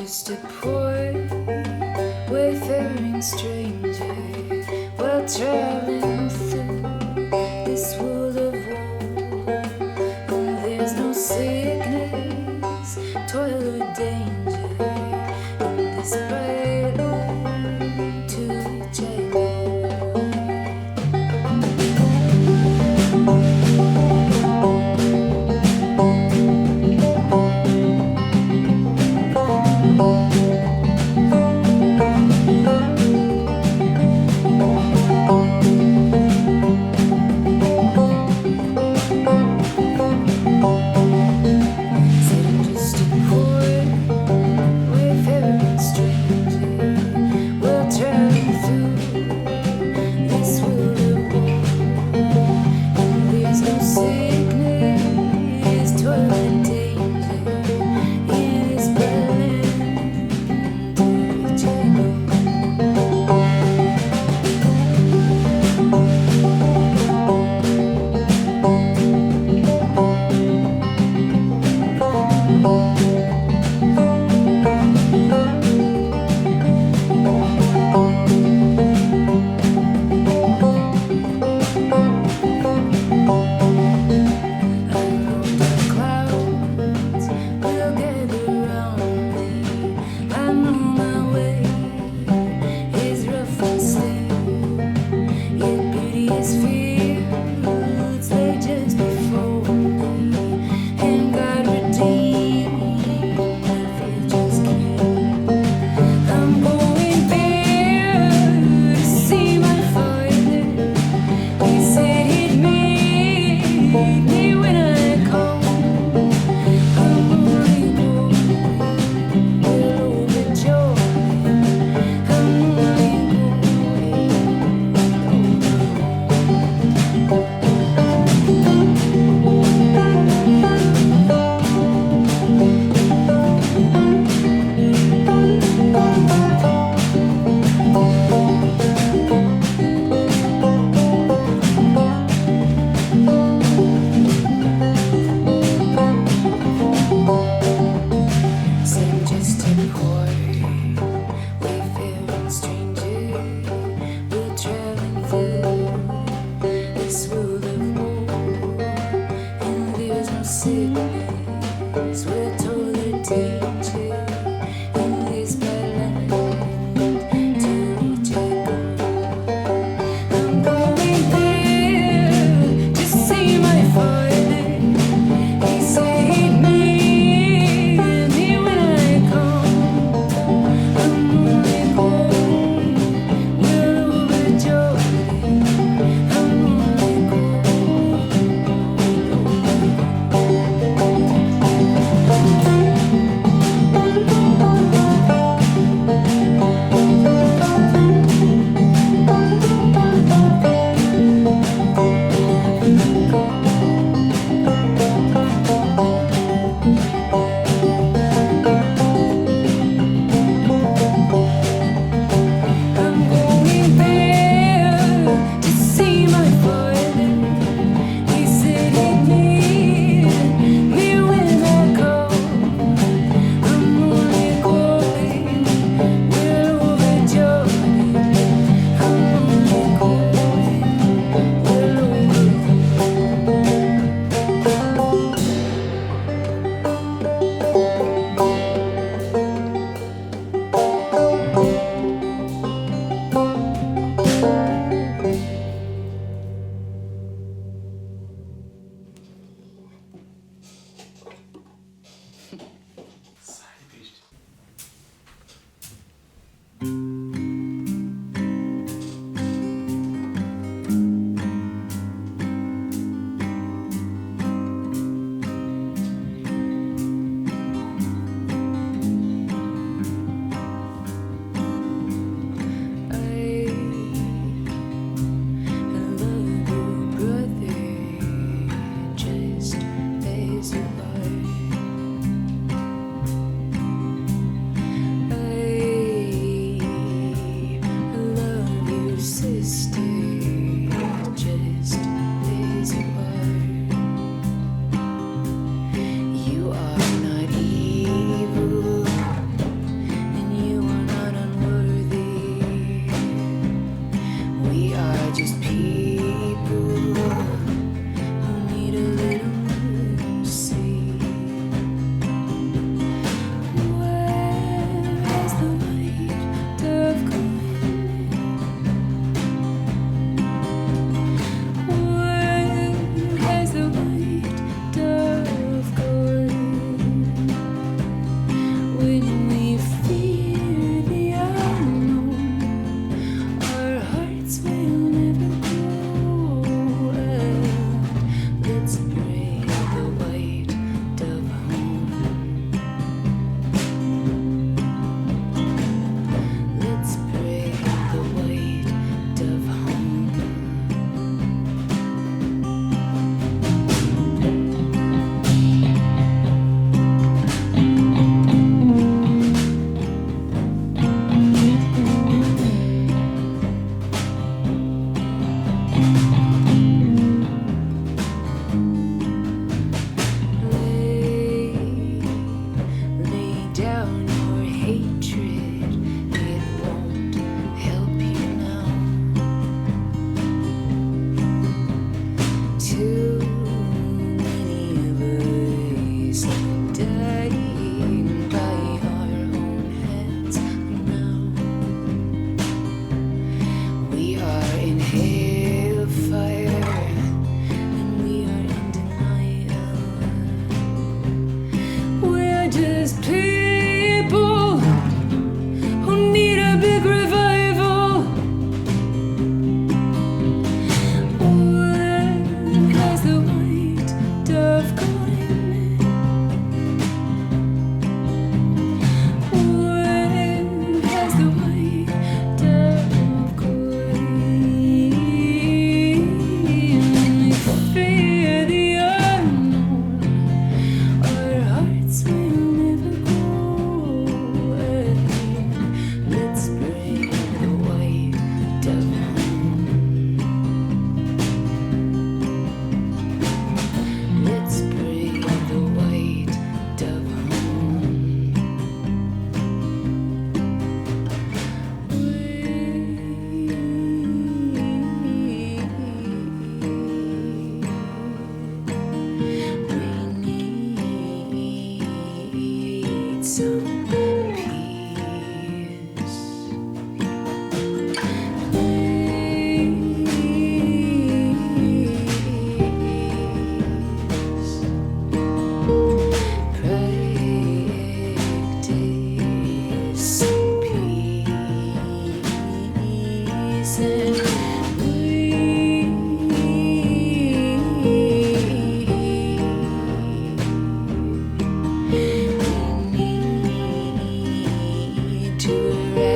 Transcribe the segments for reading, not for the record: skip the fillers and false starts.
just a poor wayfaring stranger while traveling through this world of war. And there's no sickness, toil or danger in this bright light to which I go.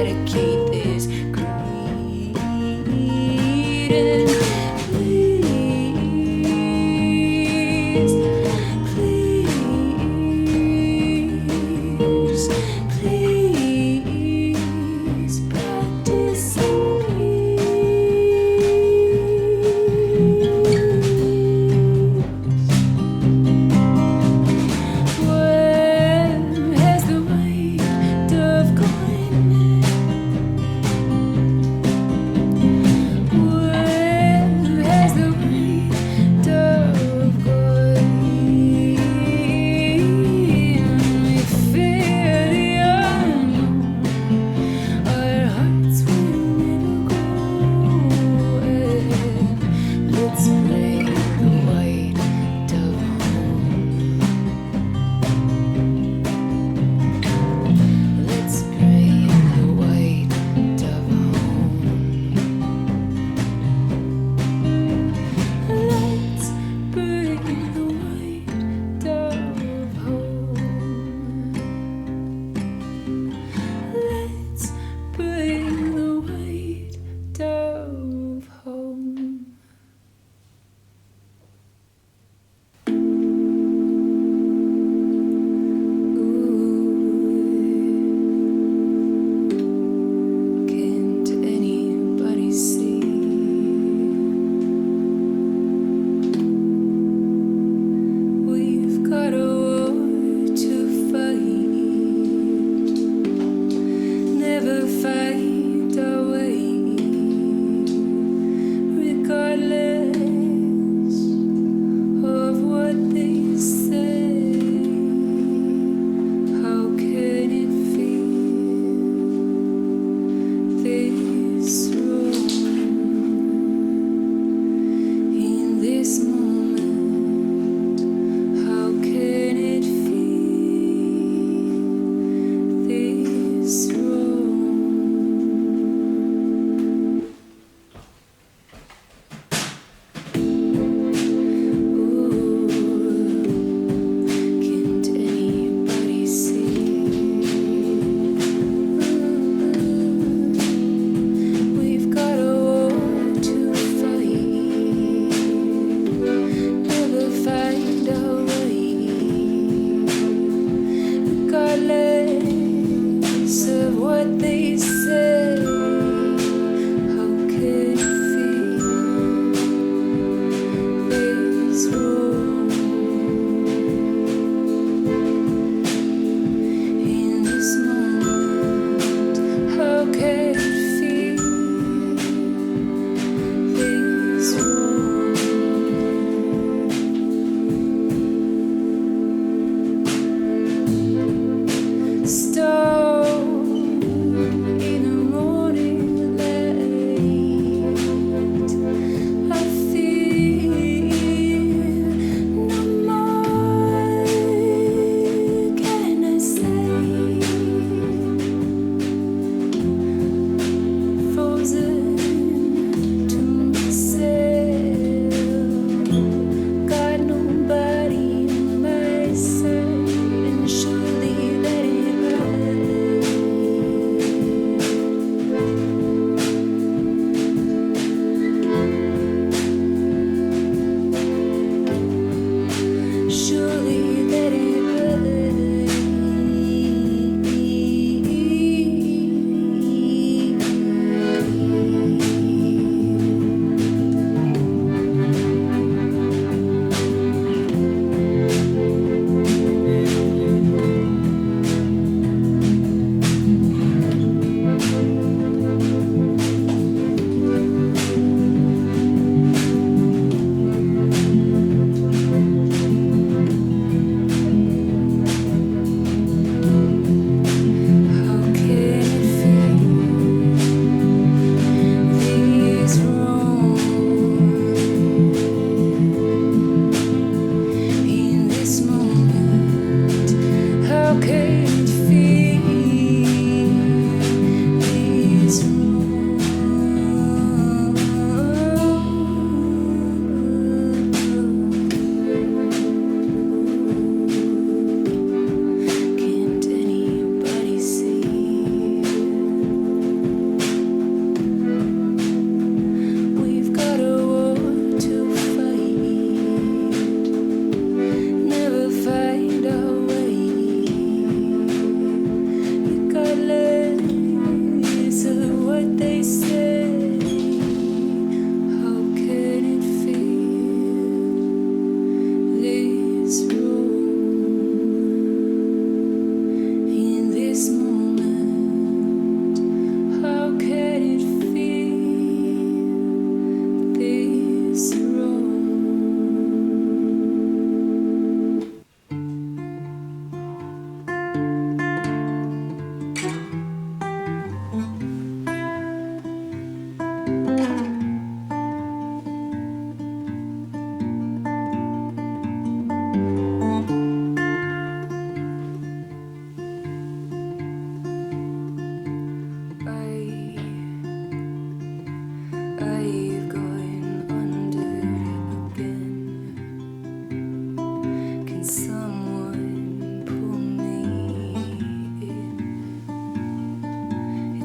eradicate this greed. And please, please practice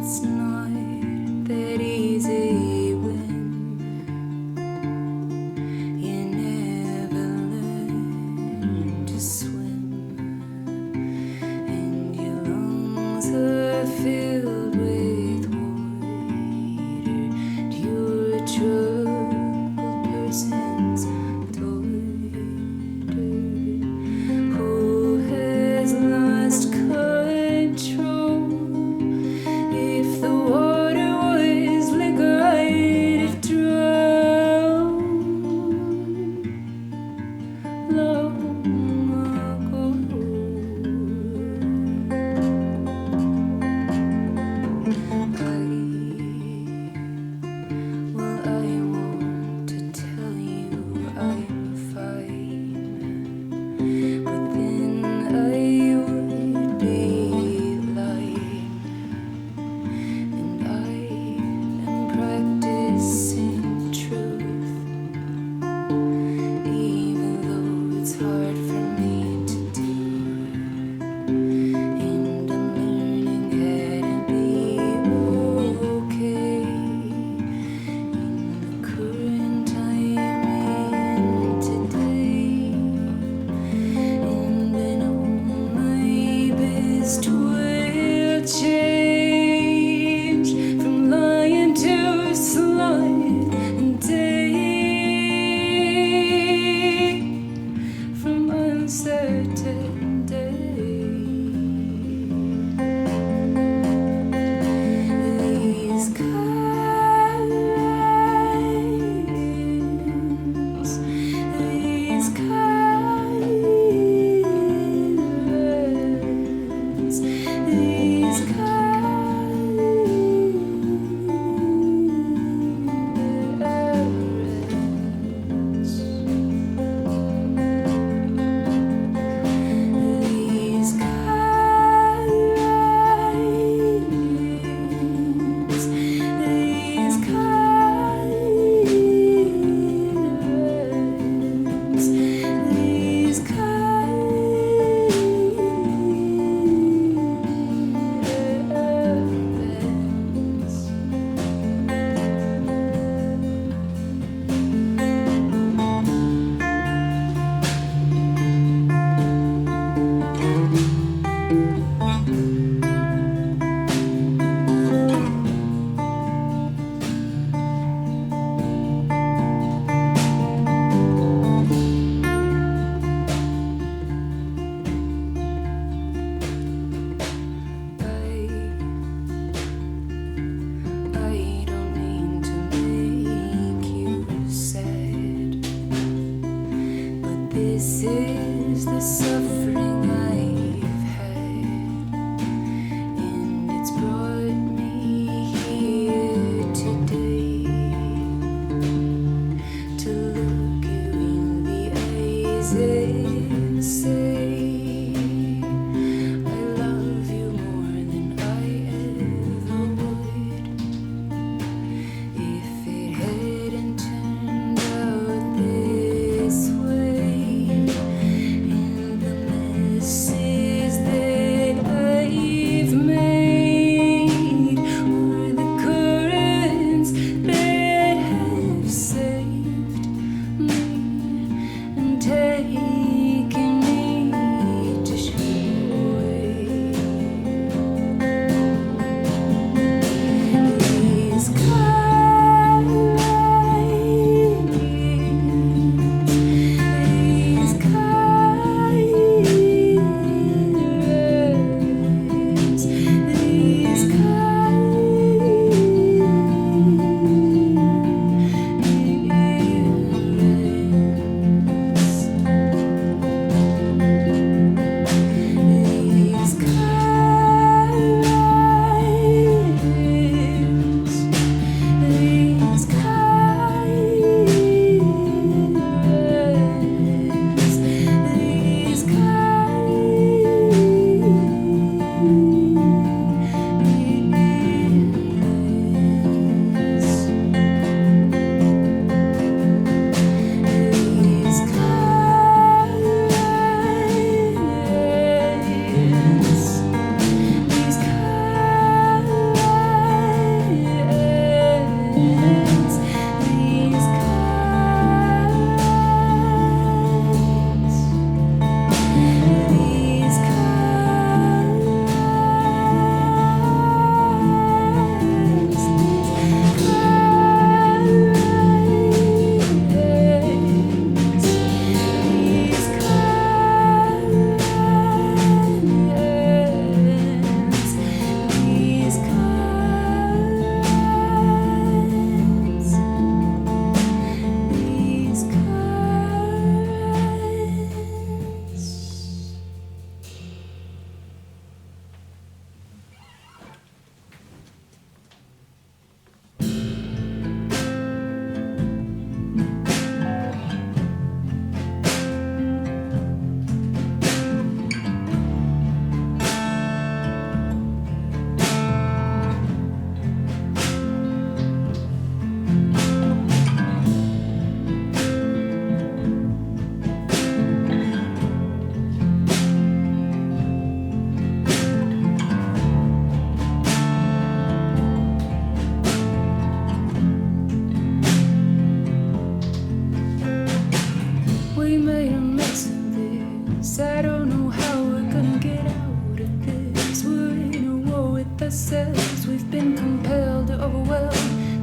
it's not that easy when you never learn to swim and your lungs are filled with water. You're a troubled person's daughter who has lost control. If the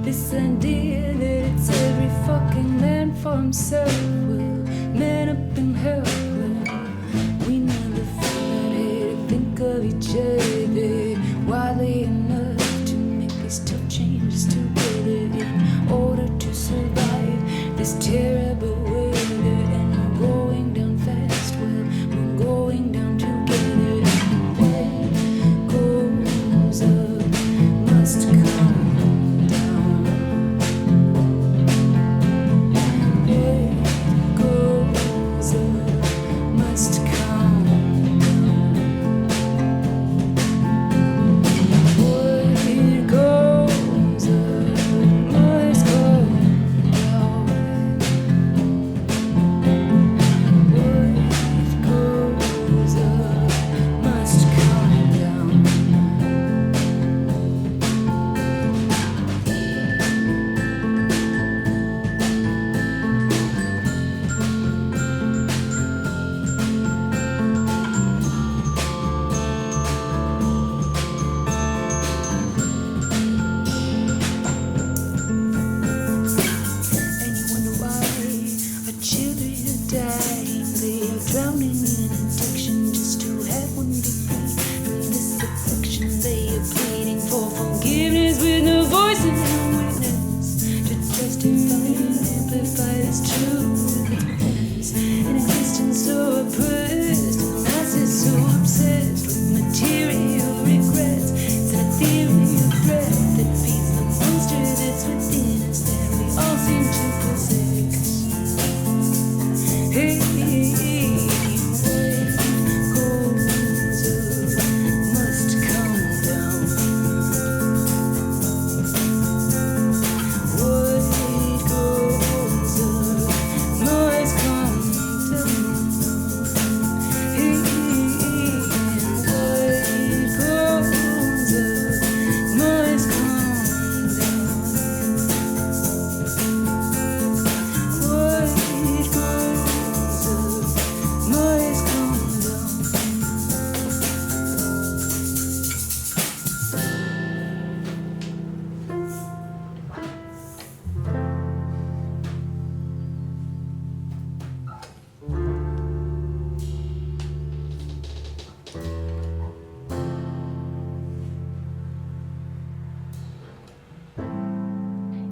This idea that it's every fucking man for himself. Well, man up in hell. Well, we never found it to think of each other wildly enough to make these tough changes together in order to survive this terrible weather. And we're going down fast. Well, we're going down together. And what goes up must come.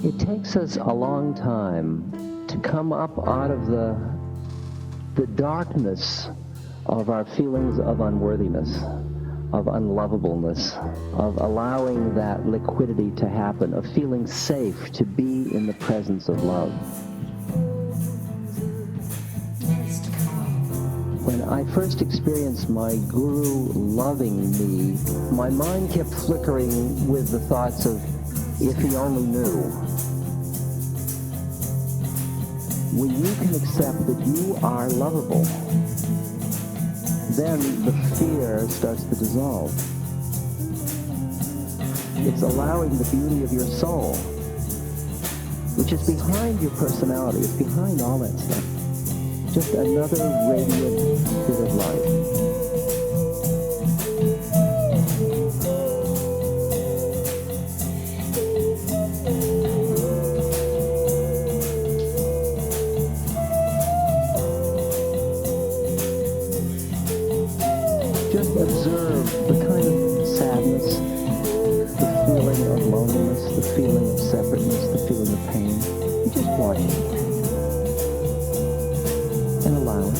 It takes us a long time to come up out of the darkness of our feelings of unworthiness, of unlovableness, of allowing that liquidity to happen, of feeling safe to be in the presence of love. When I first experienced my guru loving me, my mind kept flickering with the thoughts of, if he only knew. When you can accept that you are lovable, then the fear starts to dissolve. It's allowing the beauty of your soul, which is behind your personality, it's behind all that stuff. Just another radiant bit of light. Just observe the kind of sadness, the feeling of loneliness, the feeling of separateness, the feeling of pain. You just watch it and allow it.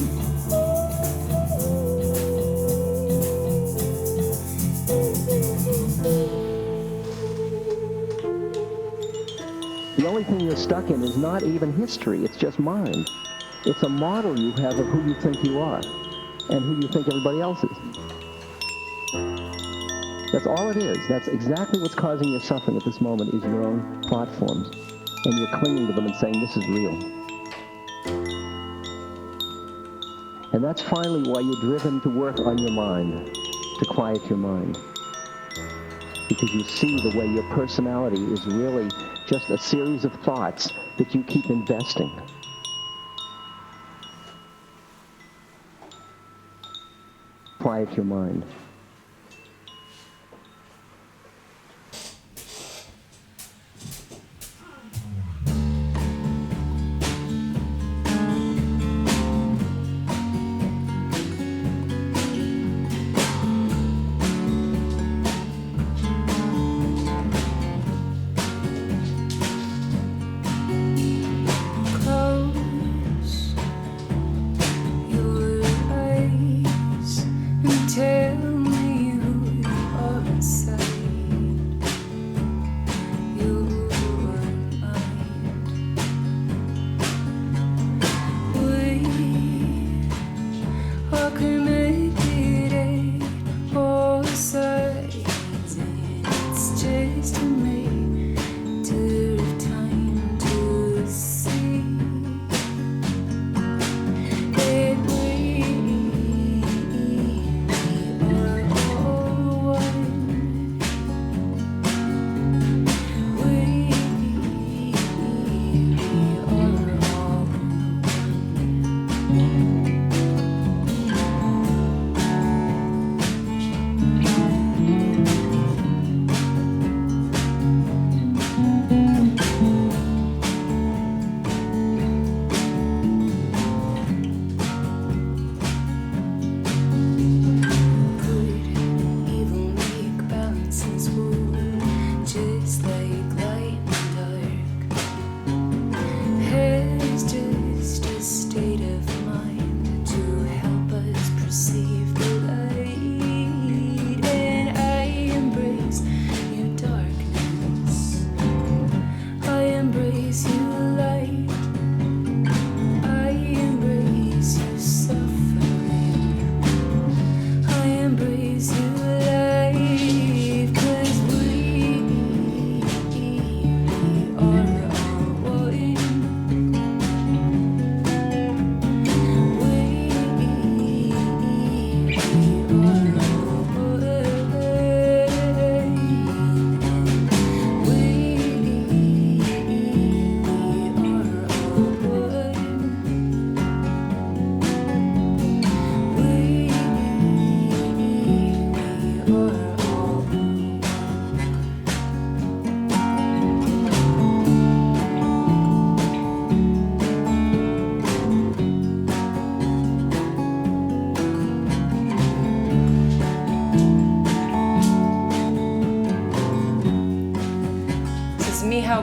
The only thing you're stuck in is not even history, it's just mind. It's a model you have of who you think you are and who you think everybody else is. That's all it is. That's exactly what's causing your suffering at this moment, is your own thought forms. And you're clinging to them and saying, this is real. And that's finally why you're driven to work on your mind, to quiet your mind. Because you see the way your personality is really just a series of thoughts that you keep investing. Quiet your mind.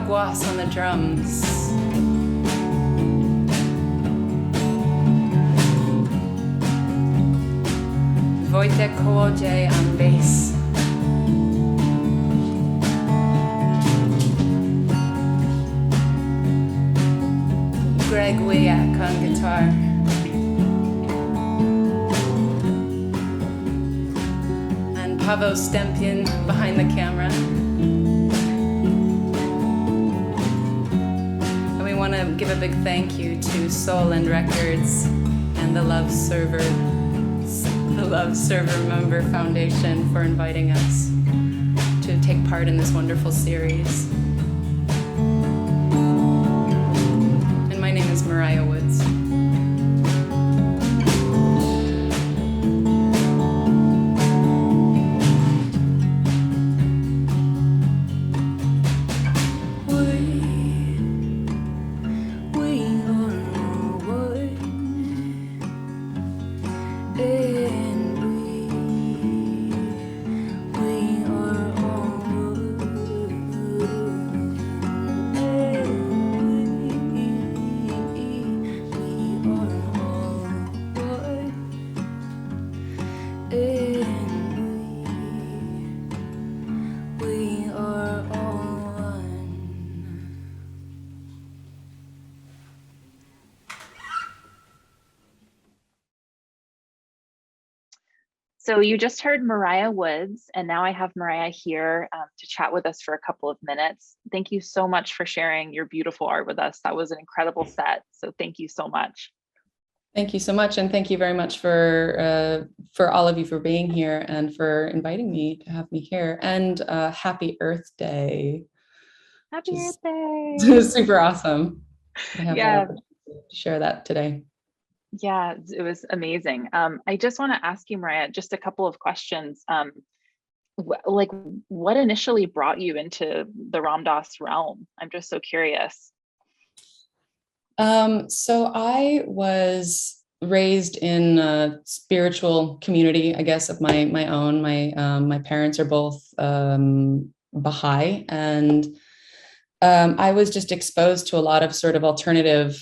Guas on the drums. Wojtek Kołodziej on bass. Greg Wiak on guitar. And Pavel Stempien behind the camera. I want to give a big thank you to Soland Records and the Love Server Member Foundation for inviting us to take part in this wonderful series. And my name is Moriah Woods. So you just heard Moriah Woods, and now I have Moriah here to chat with us for a couple of minutes. Thank you so much for sharing your beautiful art with us. That was an incredible set. So thank you so much. Thank you so much. And thank you very much for all of you for being here and for inviting me to have me here. And happy Earth Day. Happy Earth Day. Super awesome. Yeah. To share that today. Yeah, it was amazing. I just want to ask you, Moriah, just a couple of questions. Like, what initially brought you into the Ram Dass realm? I'm just so curious. So I was raised in a spiritual community, I guess, of my own. My parents are both Baha'i, and I was just exposed to a lot of sort of alternative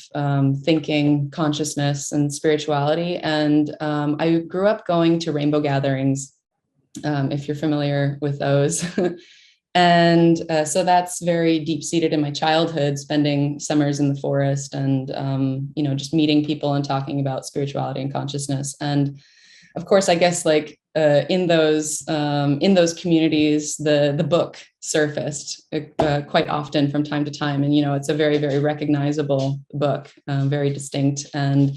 thinking, consciousness, and spirituality. And I grew up going to rainbow gatherings, if you're familiar with those. And so that's very deep-seated in my childhood, spending summers in the forest and, just meeting people and talking about spirituality and consciousness. And of course, I guess like in those communities, the book surfaced quite often from time to time, and it's a very, very recognizable book, very distinct. And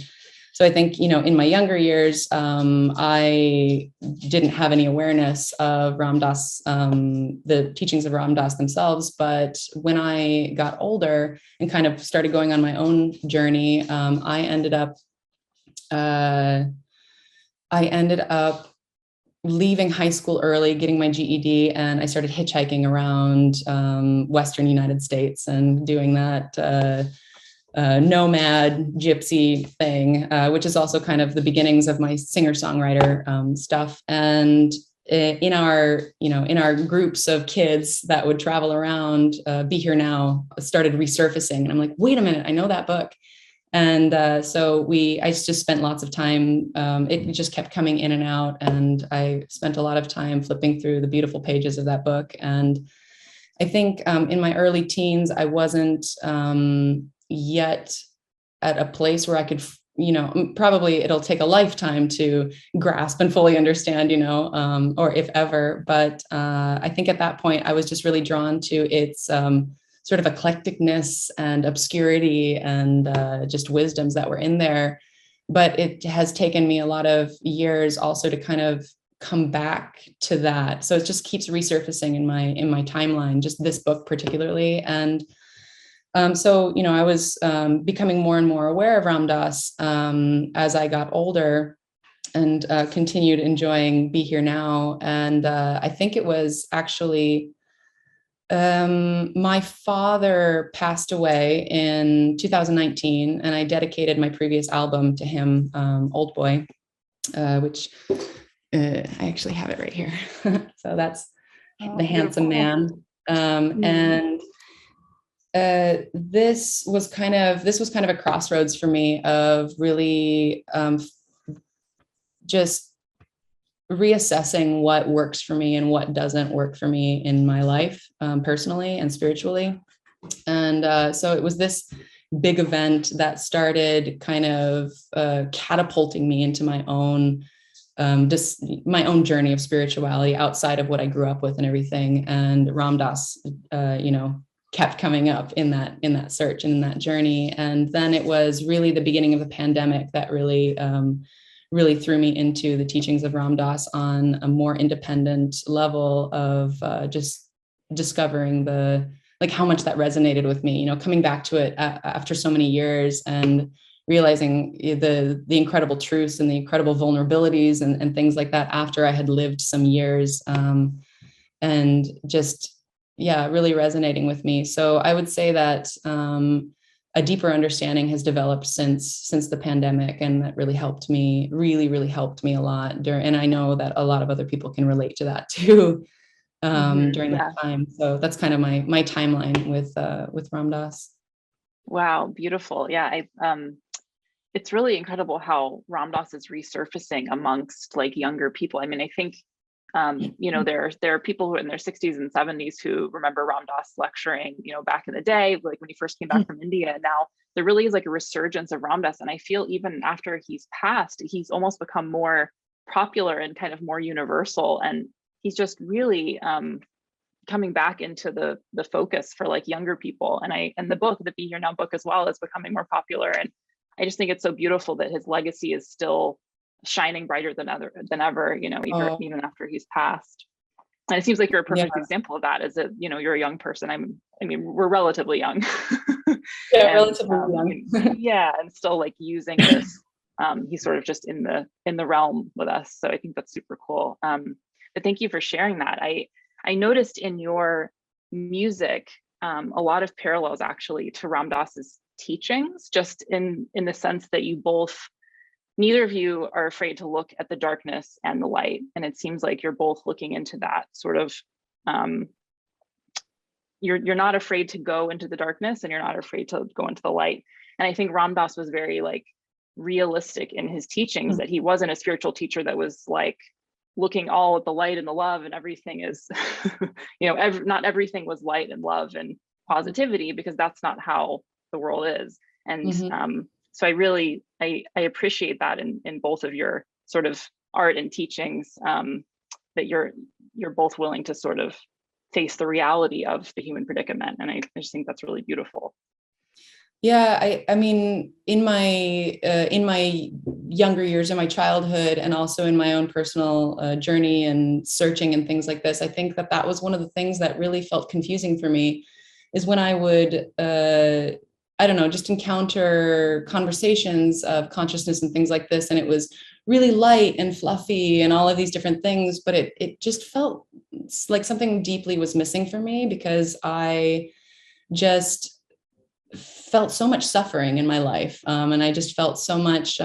so I think in my younger years, I didn't have any awareness of Ram Dass, the teachings of Ram Dass themselves. But when I got older and kind of started going on my own journey, I ended up leaving high school early, getting my GED, and I started hitchhiking around Western United States and doing that nomad gypsy thing, which is also kind of the beginnings of my singer-songwriter stuff. And in our groups of kids that would travel around, Be Here Now started resurfacing, and I'm like, wait a minute, I know that book. And so I just spent lots of time. It just kept coming in and out, and I spent a lot of time flipping through the beautiful pages of that book. And I think in my early teens, I wasn't yet at a place where I could, probably it'll take a lifetime to grasp and fully understand, or if ever. But I think at that point, I was just really drawn to its sort of eclecticness and obscurity and just wisdoms that were in there. But it has taken me a lot of years also to kind of come back to that. So it just keeps resurfacing in my timeline, just this book particularly. And so, I was becoming more and more aware of Ram Dass as I got older, and continued enjoying Be Here Now. And I think it was actually my father passed away in 2019, and I dedicated my previous album to him, Old Boy, which I actually have it right here. So that's The Handsome Man. And this was kind of a crossroads for me of really just reassessing what works for me and what doesn't work for me in my life, personally and spiritually. And so it was this big event that started kind of catapulting me into my own my own journey of spirituality outside of what I grew up with and everything. And Ram Dass, kept coming up in that search and in that journey. And then it was really the beginning of the pandemic that really threw me into the teachings of Ram Dass on a more independent level of just discovering how much that resonated with me, coming back to it after so many years and realizing the incredible truths and the incredible vulnerabilities and things like that after I had lived some years, and just, really resonating with me. So I would say that a deeper understanding has developed since the pandemic, and that really helped me a lot. And I know that a lot of other people can relate to that too, during that time. So that's kind of my timeline with Ram Dass. Wow, beautiful. Yeah, it's really incredible how Ram Dass is resurfacing amongst younger people. I mean, I think there are people who are in their 60s and 70s who remember Ram Dass lecturing, back in the day, like when he first came back from India. And now there really is a resurgence of Ram Dass. And I feel even after he's passed, he's almost become more popular and kind of more universal. And he's just really coming back into the focus for younger people. And the book, the Be Here Now book as well, is becoming more popular. And I just think it's so beautiful that his legacy is still shining brighter than ever, even after he's passed. And it seems like you're a perfect example of that. Is that you're a young person. I mean, we're relatively young. Yeah, relatively young. Yeah, and still using this. He's sort of just in the realm with us. So I think that's super cool. But thank you for sharing that. I noticed in your music a lot of parallels actually to Ram Dass's teachings, just in the sense that you both. Neither of you are afraid to look at the darkness and the light. And it seems like you're both looking into that sort of, you're not afraid to go into the darkness, and you're not afraid to go into the light. And I think Ram Dass was very realistic in his teachings, that he wasn't a spiritual teacher that was looking all at the light and the love and everything is, not everything was light and love and positivity, because that's not how the world is. And so I appreciate that in both of your sort of art and teachings, that you're both willing to sort of face the reality of the human predicament. And I just think that's really beautiful. Yeah, I mean, in my younger years, in my childhood, and also in my own personal journey and searching and things like this, I think that was one of the things that really felt confusing for me, is when I would, I don't know, just encounter conversations of consciousness and things like this, and it was really light and fluffy and all of these different things, but it just felt like something deeply was missing for me, because I just felt so much suffering in my life. And I just felt so much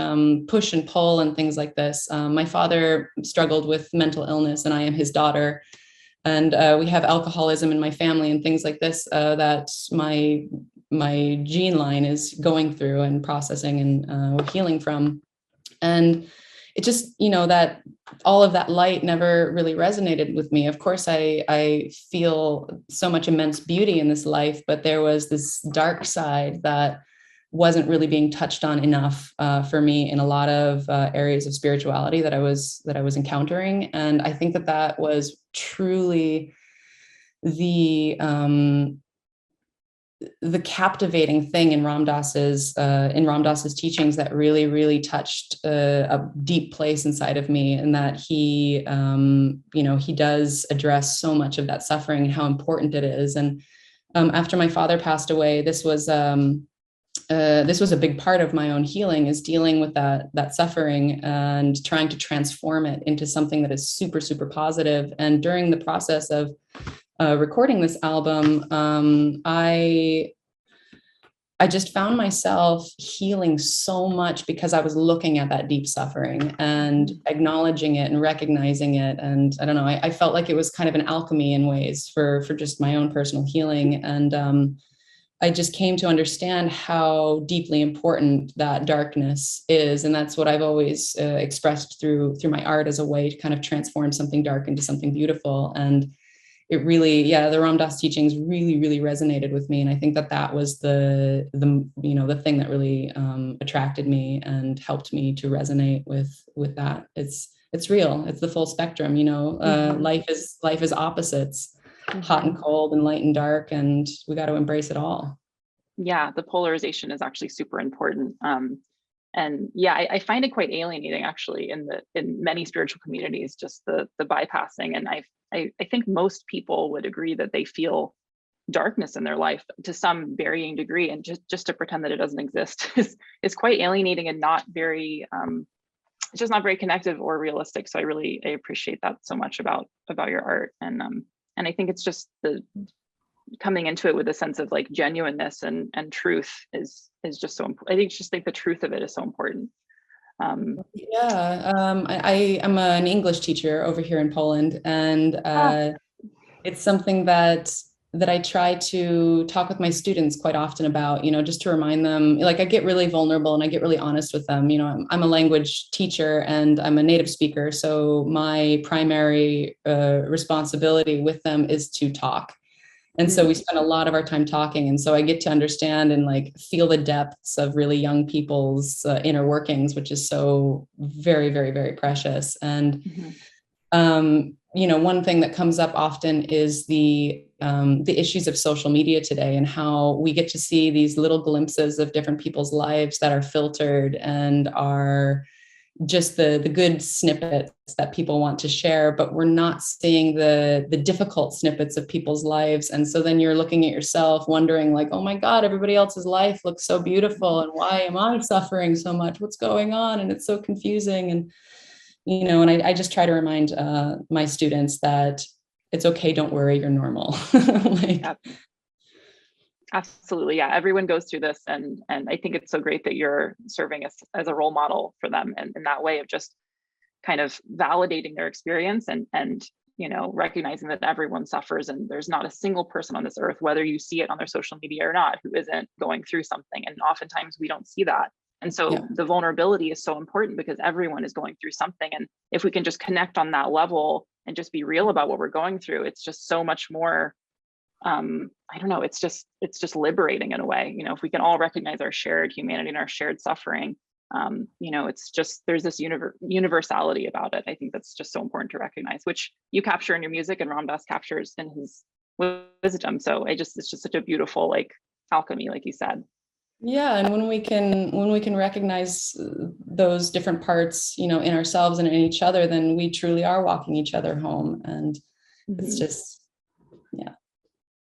push and pull and things like this. My father struggled with mental illness, and I am his daughter. And we have alcoholism in my family and things like this, that my gene line is going through and processing and we're healing from. And it just, that all of that light never really resonated with me. Of course, I feel so much immense beauty in this life, but there was this dark side that wasn't really being touched on enough for me in a lot of areas of spirituality that I was encountering. And I think that was truly the captivating thing in Ram Dass's teachings that really, really touched a deep place inside of me, and that he, he does address so much of that suffering and how important it is. And after my father passed away, this was a big part of my own healing, is dealing with that suffering and trying to transform it into something that is super, super positive. And during the process of recording this album, I just found myself healing so much, because I was looking at that deep suffering and acknowledging it and recognizing it. And I don't know, I felt like it was kind of an alchemy in ways for just my own personal healing. And I just came to understand how deeply important that darkness is. And that's what I've always expressed through my art, as a way to kind of transform something dark into something beautiful. And it really, the Ram Dass teachings really, really resonated with me. And I think that was the thing that really attracted me and helped me to resonate with that. It's real. It's the full spectrum, life is opposites, hot and cold and light and dark, and we got to embrace it all. Yeah, the polarization is actually super important. And yeah, I find it quite alienating, actually, in many spiritual communities, just the bypassing. And I think most people would agree that they feel darkness in their life to some varying degree, and just to pretend that it doesn't exist is quite alienating and not very it's just not very connective or realistic. So I appreciate that so much about your art. And I think it's just the coming into it with a sense of like genuineness and truth is just so important. I think the truth of it is so important. I'm an English teacher over here in Poland, and it's something that I try to talk with my students quite often about, just to remind them, like, I get really vulnerable and I get really honest with them. I'm a language teacher and I'm a native speaker. So my primary responsibility with them is to talk. And so we spend a lot of our time talking. And so I get to understand and like feel the depths of really young people's inner workings, which is so very, very, very precious. And, one thing that comes up often is the issues of social media today, and how we get to see these little glimpses of different people's lives that are filtered and are just the good snippets that people want to share, but we're not seeing the difficult snippets of people's lives. And so then you're looking at yourself wondering like, oh my God, everybody else's life looks so beautiful. And why am I suffering so much? What's going on? And it's so confusing. And, and I just try to remind my students that it's okay. Don't worry. You're normal. Absolutely. Yeah. Everyone goes through this. And I think it's so great that you're serving as a role model for them. And in that way of just kind of validating their experience and recognizing that everyone suffers, and there's not a single person on this earth, whether you see it on their social media or not, who isn't going through something. And oftentimes we don't see that. And so the vulnerability is so important, because everyone is going through something. And if we can just connect on that level and just be real about what we're going through, it's just so much more I don't know, it's just liberating in a way. If we can all recognize our shared humanity and our shared suffering, It's just, there's this universality about it. I think that's just so important to recognize, which you capture in your music and Ram Dass captures in his wisdom. So it's just such a beautiful like alchemy, like you said. Yeah, and when we can recognize those different parts, in ourselves and in each other, then we truly are walking each other home. And it's just, yeah.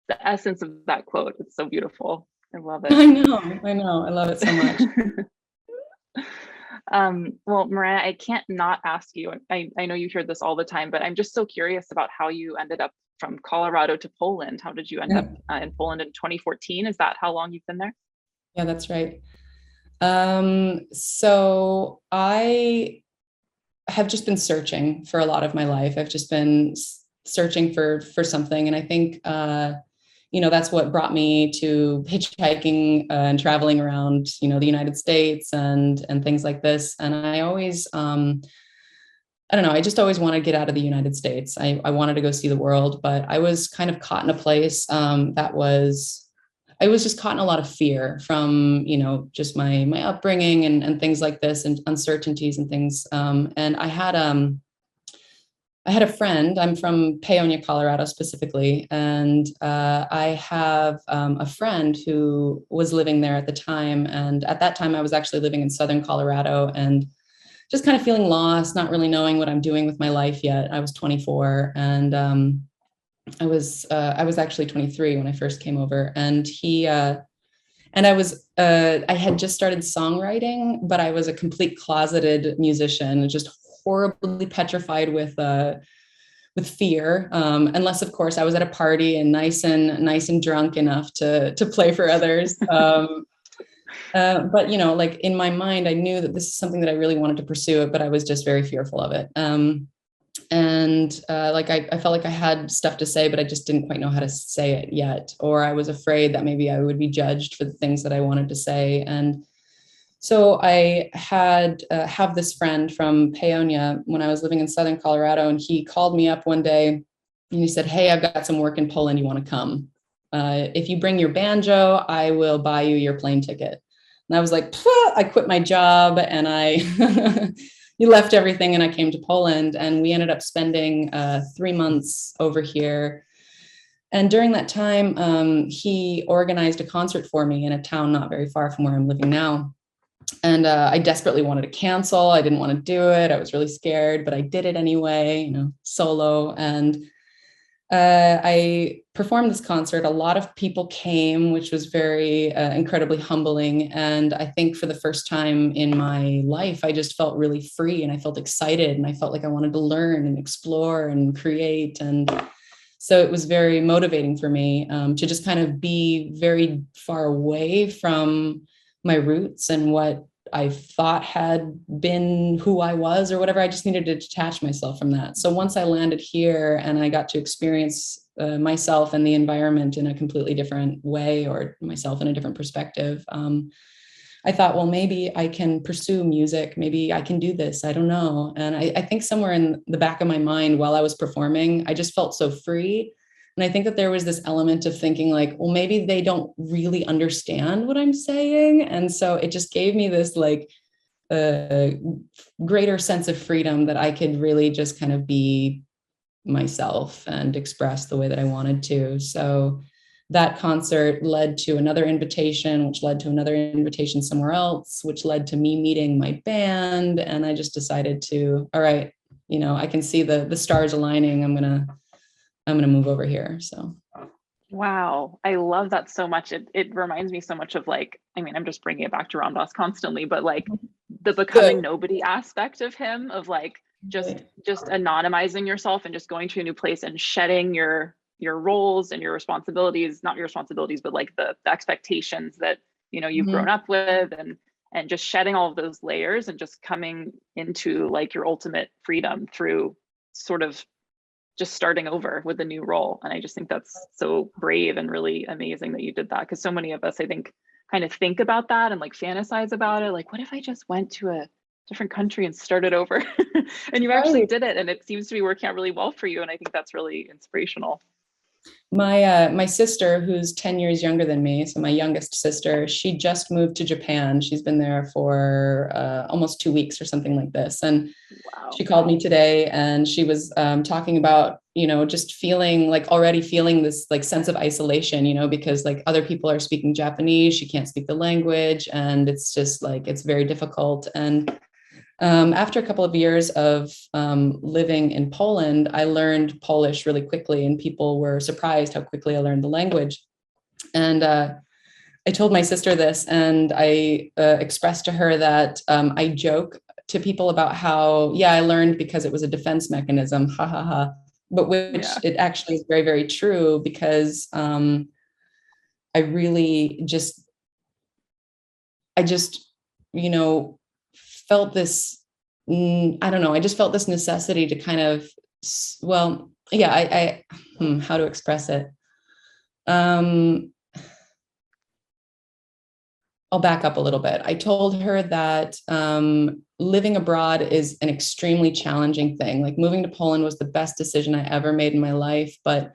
The essence of that quote, it's so beautiful. I love it. I know. I love it so much. Well, Moriah, I can't not ask you. I know you hear this all the time, but I'm just so curious about how you ended up from Colorado to Poland. How did you end up in Poland in 2014? Is that how long you've been there? Yeah, that's right. So I have just been searching for a lot of my life. I've just been searching for something, and I think that's what brought me to hitchhiking and traveling around, the United States and things like this. And I always, I don't know, I just always wanted to get out of the United States. I wanted to go see the world, but I was kind of caught in a place I was just caught in a lot of fear from, just my upbringing and things like this, and uncertainties and things. And I had a friend. I'm from Paonia, Colorado specifically. And I have a friend who was living there at the time. And at that time, I was actually living in Southern Colorado and just kind of feeling lost, not really knowing what I'm doing with my life yet. I was 24, and I was actually 23 when I first came over, and I had just started songwriting, but I was a complete closeted musician, just horribly petrified with fear, unless of course I was at a party and nice and drunk enough to play for others. But like in my mind, I knew that this is something that I really wanted to pursue it, but I was just very fearful of it. I felt like I had stuff to say, but I just didn't quite know how to say it yet. Or I was afraid that maybe I would be judged for the things that I wanted to say. And so I have this friend from Paonia when I was living in Southern Colorado, and he called me up one day and he said, "Hey, I've got some work in Poland. You want to come? If you bring your banjo, I will buy you your plane ticket." And I was like, I quit my job and I left everything, and I came to Poland, and we ended up spending 3 months over here. And during that time, he organized a concert for me in a town not very far from where I'm living now. And I desperately wanted to cancel. I didn't want to do it. I was really scared, but I did it anyway, solo. And I performed this concert. A lot of people came, which was very incredibly humbling. And I think for the first time in my life, I just felt really free, and I felt excited, and I felt like I wanted to learn and explore and create. And so it was very motivating for me to just kind of be very far away from my roots and what I thought had been who I was or whatever. I just needed to detach myself from that. So once I landed here and I got to experience myself and the environment in a completely different way, or myself in a different perspective, I thought, well, maybe I can pursue music. Maybe I can do this. I don't know. And I think somewhere in the back of my mind while I was performing, I just felt so free. And I think that there was this element of thinking like, well, maybe they don't really understand what I'm saying. And so it just gave me this like greater sense of freedom that I could really just kind of be myself and express the way that I wanted to. So that concert led to another invitation, which led to another invitation somewhere else, which led to me meeting my band. And I just decided to, all right, I can see the stars aligning. I'm going to move over here. So. Wow. I love that so much. It reminds me so much of like, I'm just bringing it back to Ram Dass constantly, but like the becoming nobody aspect of him, of like, just anonymizing yourself and just going to a new place and shedding your roles and your responsibilities, not your responsibilities, but like the expectations that, you've grown up with, and just shedding all of those layers and just coming into like your ultimate freedom through sort of just starting over with a new role. And I just think that's so brave and really amazing that you did that, because so many of us, I think, kind of think about that and like fantasize about it. Like, what if I just went to a different country and started over? And you actually did it, and it seems to be working out really well for you. And I think that's really inspirational. My sister, who's 10 years younger than me, so my youngest sister, she just moved to Japan. She's been there for almost 2 weeks or something like this. And Wow. she called me today, and she was talking about, just feeling like already feeling this like sense of isolation, because like other people are speaking Japanese, she can't speak the language, and it's just like, it's very difficult. And after a couple of years of living in Poland, I learned Polish really quickly, and people were surprised how quickly I learned the language. And I told my sister this, and I expressed to her that I joke to people about how, yeah, I learned because it was a defense mechanism, ha ha ha, but which it actually is very, very true, because I really I just, felt this, I don't know, I just felt this necessity to kind of, well, yeah, how to express it. I'll back up a little bit. I told her that living abroad is an extremely challenging thing. Like moving to Poland was the best decision I ever made in my life, but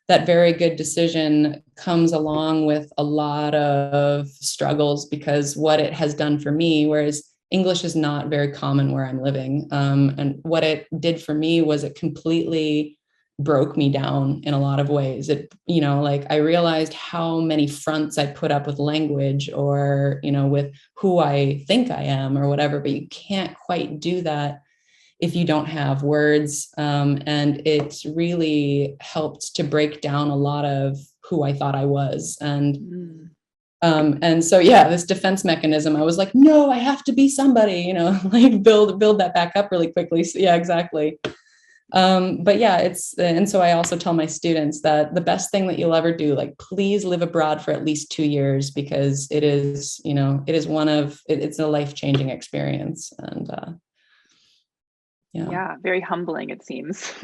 that very good decision comes along with a lot of struggles, because what it has done for me, whereas English is not very common where I'm living, and what it did for me was it completely broke me down in a lot of ways. It, like I realized how many fronts I put up with language, or, with who I think I am or whatever, but you can't quite do that if you don't have words. And it's really helped to break down a lot of who I thought I was. And so, yeah, this defense mechanism, I was like, no, I have to be somebody, like build that back up really quickly. So, yeah, exactly. But yeah, and so I also tell my students that the best thing that you'll ever do, like, please live abroad for at least 2 years, because it is, it's a life-changing experience. And Yeah, very humbling, it seems.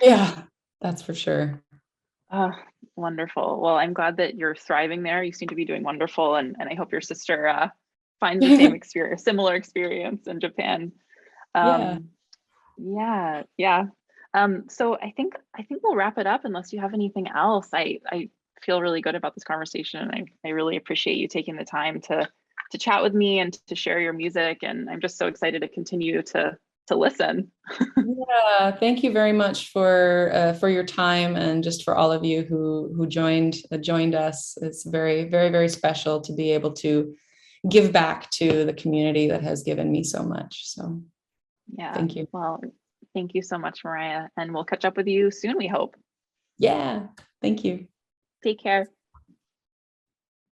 Yeah, that's for sure. Oh, wonderful. Well, I'm glad that you're thriving there. You seem to be doing wonderful, and I hope your sister finds the same experience, similar experience in Japan. Yeah. Yeah. So I think we'll wrap it up unless you have anything else. I feel really good about this conversation, and I really appreciate you taking the time to chat with me and to share your music. And I'm just so excited to continue to listen. Yeah, thank you very much for your time, and just for all of you who joined us. It's very, very, very special to be able to give back to the community that has given me so much. So Yeah. thank you. Well, thank you so much, Moriah, and we'll catch up with you soon, we hope. Yeah, thank you. Take care.